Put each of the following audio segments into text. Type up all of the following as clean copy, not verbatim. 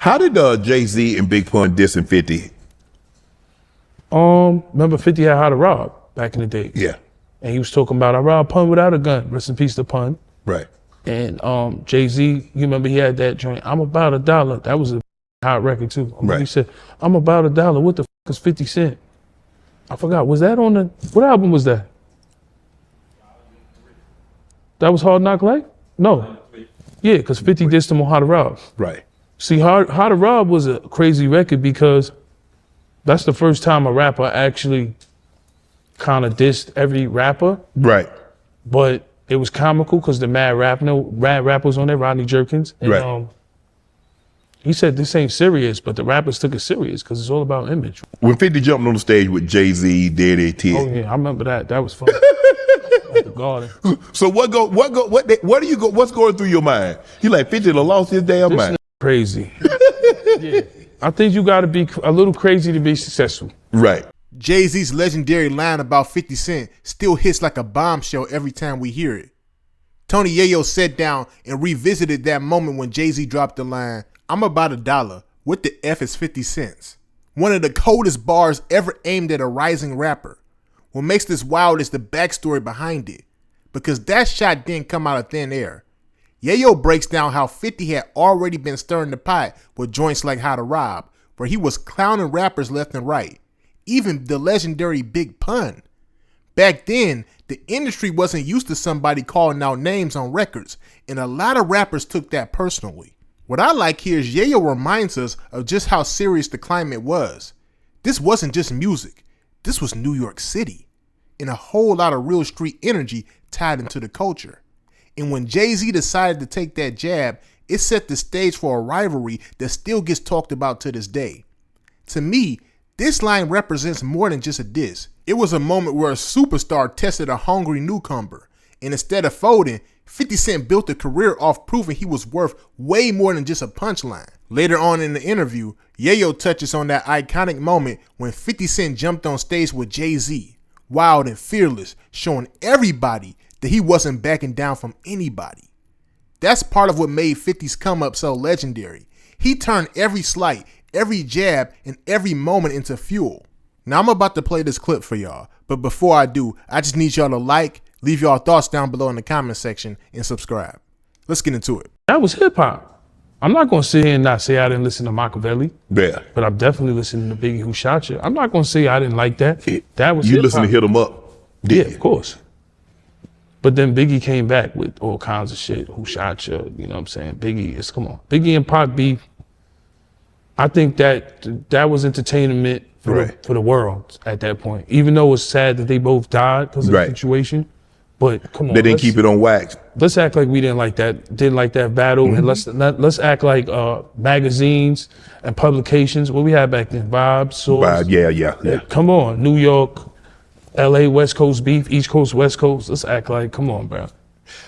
How did Jay-Z and Big Pun diss in 50? Remember 50 had How to Rob back in the day. Yeah. And he was talking about, I robbed Pun without a gun. Rest in peace to Pun. Right. And Jay-Z, you remember he had that joint, I'm about $1. That was a hot record too. Right. He said, I'm about $1. What the f is 50 Cent? I forgot, was that on the, what album was that? That was Hard Knock Life? No. Yeah, because 50 dissed him on How to Rob. Right. See, How to Rob was a crazy record because that's the first time a rapper actually kind of dissed every rapper. Right. But it was comical because the mad rappers on there, Rodney Jerkins. And, right. He said this ain't serious, but the rappers took it serious because it's all about image. When 50 jumped on the stage with Jay-Z, Diddy, T. Oh yeah, I remember that. That was fun. At the Garden. So what's going through your mind? You like 50 done lost his damn mind. Crazy. Yeah. I think you got to be a little crazy to be successful. Right. Jay-Z's legendary line about 50 Cent still hits like a bombshell every time we hear it. Tony Yayo sat down and revisited that moment when Jay-Z dropped the line, I'm about $1. What the F is 50 cents? One of the coldest bars ever aimed at a rising rapper. What makes this wild is the backstory behind it, because that shot didn't come out of thin air. Yayo breaks down how 50 had already been stirring the pot with joints like How to Rob, where he was clowning rappers left and right, even the legendary Big Pun. Back then, the industry wasn't used to somebody calling out names on records, and a lot of rappers took that personally. What I like here is Yayo reminds us of just how serious the climate was. This wasn't just music. This was New York City, and a whole lot of real street energy tied into the culture. And when Jay-Z decided to take that jab, it set the stage for a rivalry that still gets talked about to this day. To me, this line represents more than just a diss. It was a moment where a superstar tested a hungry newcomer, and instead of folding, 50 Cent built a career off proving he was worth way more than just a punchline. Later on in the interview, Yayo touches on that iconic moment when 50 Cent jumped on stage with Jay-Z, wild and fearless, showing everybody that he wasn't backing down from anybody. That's part of what made 50's come up so legendary. He turned every slight, every jab, and every moment into fuel. Now I'm about to play this clip for y'all, but before I do, I just need y'all to like, leave y'all thoughts down below in the comment section, and subscribe. Let's get into it. That was hip hop. I'm not gonna sit here and not say I didn't listen to Machiavelli. Yeah. But I'm definitely listening to Biggie Who Shot You. I'm not gonna say I didn't like that. That was you hip-hop. listen to Hit 'Em Up. Yeah, of course. But then Biggie came back with all kinds of shit. Who Shot You? You know what I'm saying? Come on. Biggie and Pac beef. I think that was entertainment for the world at that point. Even though it's sad that they both died because of the situation. But come on, they didn't keep it on wax. Let's act like we didn't like that battle, and let's act like magazines and publications. What we had back then, Vibes, Source. Yeah. Come on, New York, LA, West Coast beef, East Coast, West Coast. Let's act like, come on, bro.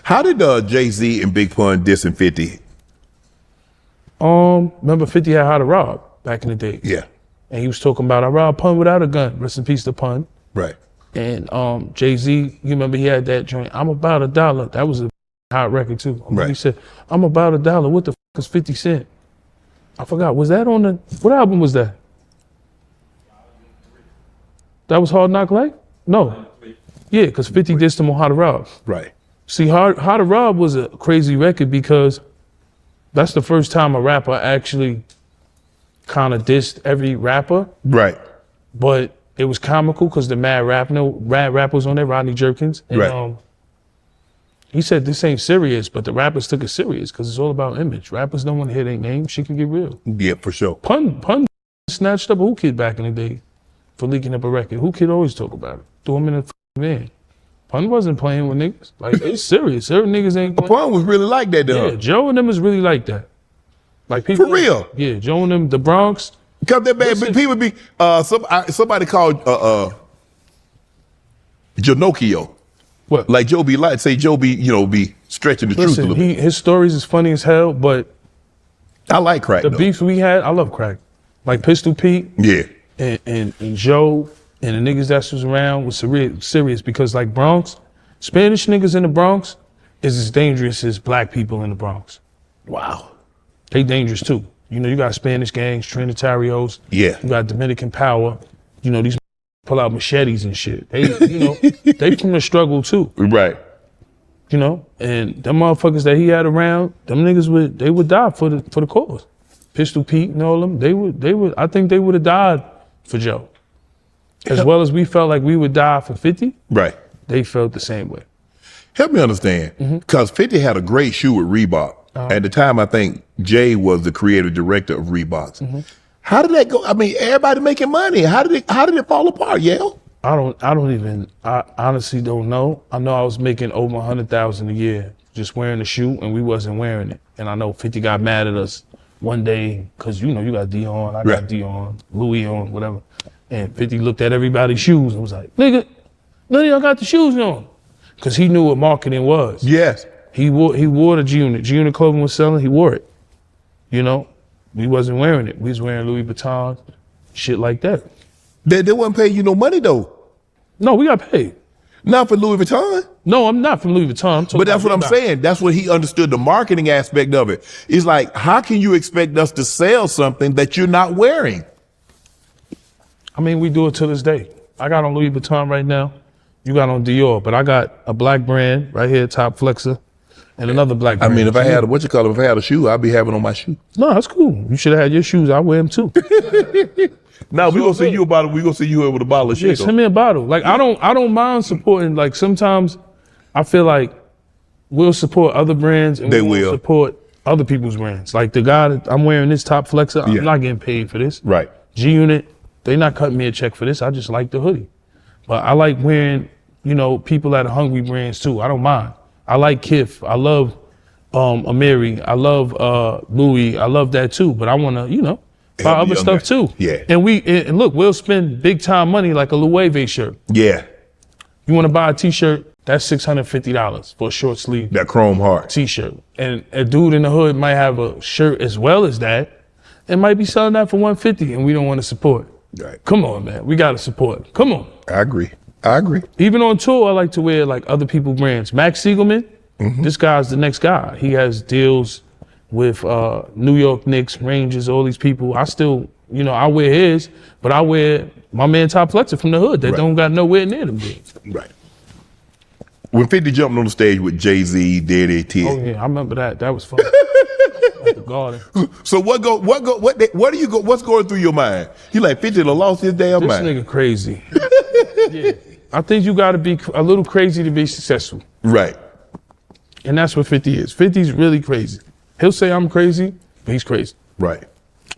How did Jay-Z and Big Pun diss in 50? Remember 50 had How to Rob back in the day. Yeah. And he was talking about, I robbed Pun without a gun. Rest in peace to Pun. Right. And Jay-Z, you remember he had that joint, I'm about $1. That was a hot record too. Right. He said, I'm about $1. What the f is 50 Cent? I forgot, was that on the, what album was that? That was Hard Knock Life? No. Yeah, because 50 dissed him on How to Rob. Right. See, How to Rob was a crazy record because that's the first time a rapper actually kind of dissed every rapper. Right. But it was comical because the mad rappers on there, Rodney Jerkins. And, he said this ain't serious, but the rappers took it serious because it's all about image. Rappers don't want to hear their name. Shit can get real. Yeah, for sure. Pun snatched up a Who Kid back in the day for leaking up a record. Who Kid always talk about it. Threw him in the van. Pun wasn't playing with niggas. Like, it's serious. Certain niggas ain't going. Pun was really like that, though. Yeah, Joe and them is really like that. Like people. For real? Yeah, Joe and them, the Bronx. Because that bad, but people be, somebody called Janocchio. What? Like Joe be like, say Joe be, be stretching the truth a little bit. His stories is funny as hell, but I like Crack, the beef we had, I love Crack. Like Pistol Pete. Yeah. And Joe and the niggas that was around was serious because like Bronx, Spanish niggas in the Bronx is as dangerous as black people in the Bronx. Wow. They dangerous too. You know, you got Spanish gangs, Trinitarios. Yeah. You got Dominican power. You know, these pull out machetes and shit. They, you know, they from the struggle too. Right. You know, and them motherfuckers that he had around, them niggas would die for the cause. Pistol Pete and all them, they would. I think they would have died for Joe. As well as we felt like we would die for 50. Right. They felt the same way. Help me understand, because 50 had a great shoe with Reebok. At the time, I think Jay was the creative director of Reeboks. How did that go? I mean, everybody making money. How did it fall apart, Yale? I honestly don't know. I know I was making over $100,000 a year just wearing the shoe, and we wasn't wearing it. And I know 50 got mad at us one day because, you know, you got Dion, I got Dion, Louis on, whatever. And 50 looked at everybody's shoes and was like, nigga, none of y'all got the shoes on. Because he knew what marketing was. Yes. He wore the G-Unit. G-Unit clothing was selling, he wore it. You know, we wasn't wearing it. We was wearing Louis Vuitton, shit like that. They wasn't paying you no money, though. No, we got paid. Not for Louis Vuitton. No, I'm not from Louis Vuitton. But that's what I'm saying. That's what he understood, the marketing aspect of it. It's like, how can you expect us to sell something that you're not wearing? I mean, we do it to this day. I got on Louis Vuitton right now. You got on Dior, but I got a black brand right here, Top Flexer, and another black brand. I mean, if I had a shoe, I'd be having on my shoe. No, that's cool. You should have had your shoes. I wear them too. Now we're gonna see you about it. We're gonna see you with a bottle of shit. Yeah, send me a bottle. Like I don't mind supporting. Like sometimes I feel like we'll support other brands and They we will won't support other people's brands. Like the guy that I'm wearing this Top Flexer, I'm not getting paid for this. Right. G-Unit, they not cutting me a check for this. I just like the hoodie. But I like wearing, you know, people that are hungry brands too. I don't mind. I like Kith. I love Amiri. I love Louis. I love that too. But I wanna, you know, buy other stuff too. Yeah. And look, we'll spend big time money like a Louis shirt. Yeah. You want to buy a t-shirt, that's $650 for a short sleeve That chrome heart. t-shirt. And a dude in the hood might have a shirt as well as that and might be selling that for $150 and we don't want to support. Right. Come on, man. We got to support. Come on. I agree. Even on tour, I like to wear like other people's brands. Max Siegelman, this guy's the next guy. He has deals with New York Knicks, Rangers, all these people. I still, you know, I wear his, but I wear my man Top Flexer from the hood that don't got nowhere near them dudes. Right. When 50 jumped on the stage with Jay-Z, Diddy, T. Oh yeah, I remember that. That was fun. At the Garden. So what's going through your mind? He like 50 done lost his damn This mind. nigga crazy. Yeah. I think you got to be a little crazy to be successful. Right. And that's what 50 is. 50's really crazy. He'll say I'm crazy, but he's crazy. Right.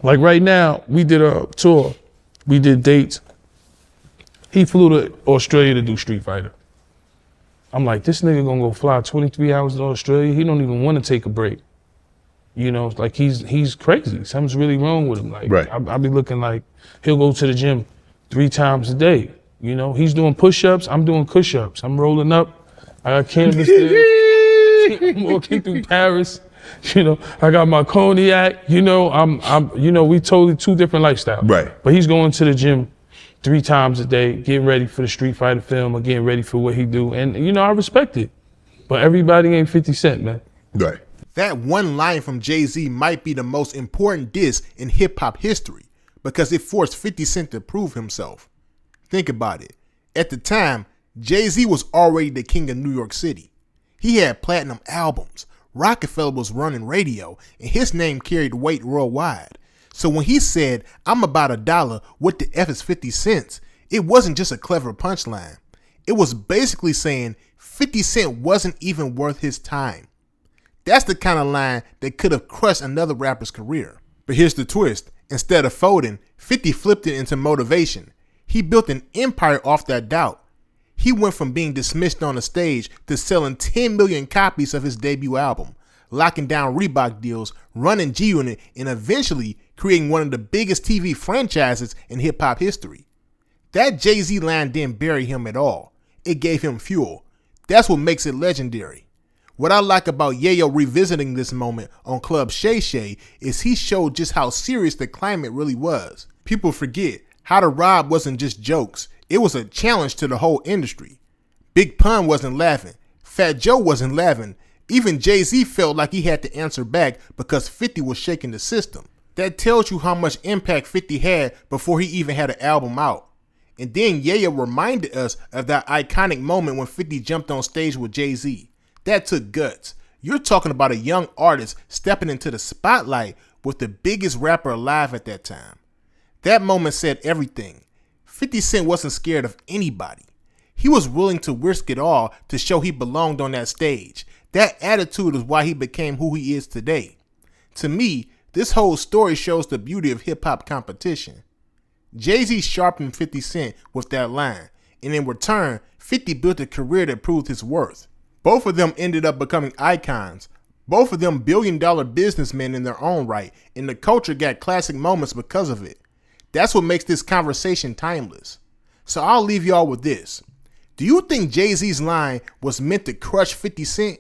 Like right now, we did a tour. We did dates. He flew to Australia to do Street Fighter. I'm like, this nigga gonna go fly 23 hours to Australia. He don't even want to take a break. You know, like he's crazy. Something's really wrong with him. Like I be looking like he'll go to the gym 3 times a day. You know, he's doing push-ups. I'm doing cush-ups. I'm rolling up. I got canvas there. I'm walking through Paris. You know, I got my cognac. You know, you know, we totally 2 different lifestyles. Right. But he's going to the gym 3 times a day, getting ready for the Street Fighter film or getting ready for what he do. And, you know, I respect it. But everybody ain't 50 Cent, man. Right. That one line from Jay-Z might be the most important diss in hip-hop history because it forced 50 Cent to prove himself. Think about it. At the time, Jay-Z was already the king of New York City. He had platinum albums. Rockefeller was running radio, and his name carried weight worldwide. So when he said, I'm about $1, what the F is 50 cents, it wasn't just a clever punchline. It was basically saying 50 Cent wasn't even worth his time. That's the kind of line that could have crushed another rapper's career. But here's the twist. Instead of folding, 50 flipped it into motivation. He built an empire off that doubt. He went from being dismissed on the stage to selling 10 million copies of his debut album, locking down Reebok deals, running G-Unit, and eventually creating one of the biggest TV franchises in hip-hop history. That Jay-Z line didn't bury him at all. It gave him fuel. That's what makes it legendary. What I like about Yayo revisiting this moment on Club Shay Shay is he showed just how serious the climate really was. People forget, How to Rob wasn't just jokes. It was a challenge to the whole industry. Big Pun wasn't laughing. Fat Joe wasn't laughing. Even Jay-Z felt like he had to answer back because 50 was shaking the system. That tells you how much impact 50 had before he even had an album out. And then Yayo reminded us of that iconic moment when 50 jumped on stage with Jay-Z. That took guts. You're talking about a young artist stepping into the spotlight with the biggest rapper alive at that time. That moment said everything. 50 Cent wasn't scared of anybody. He was willing to risk it all to show he belonged on that stage. That attitude is why he became who he is today. To me, this whole story shows the beauty of hip-hop competition. Jay-Z sharpened 50 Cent with that line, and in return, 50 built a career that proved his worth. Both of them ended up becoming icons. Both of them billion-dollar businessmen in their own right, and the culture got classic moments because of it. That's what makes this conversation timeless. So I'll leave y'all with this. Do you think Jay-Z's line was meant to crush 50 Cent,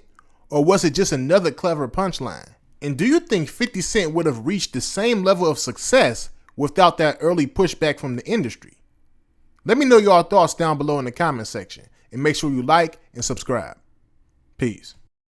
or was it just another clever punchline? And do you think 50 Cent would have reached the same level of success without that early pushback from the industry? Let me know your thoughts down below in the comment section, and make sure you like and subscribe. Peace.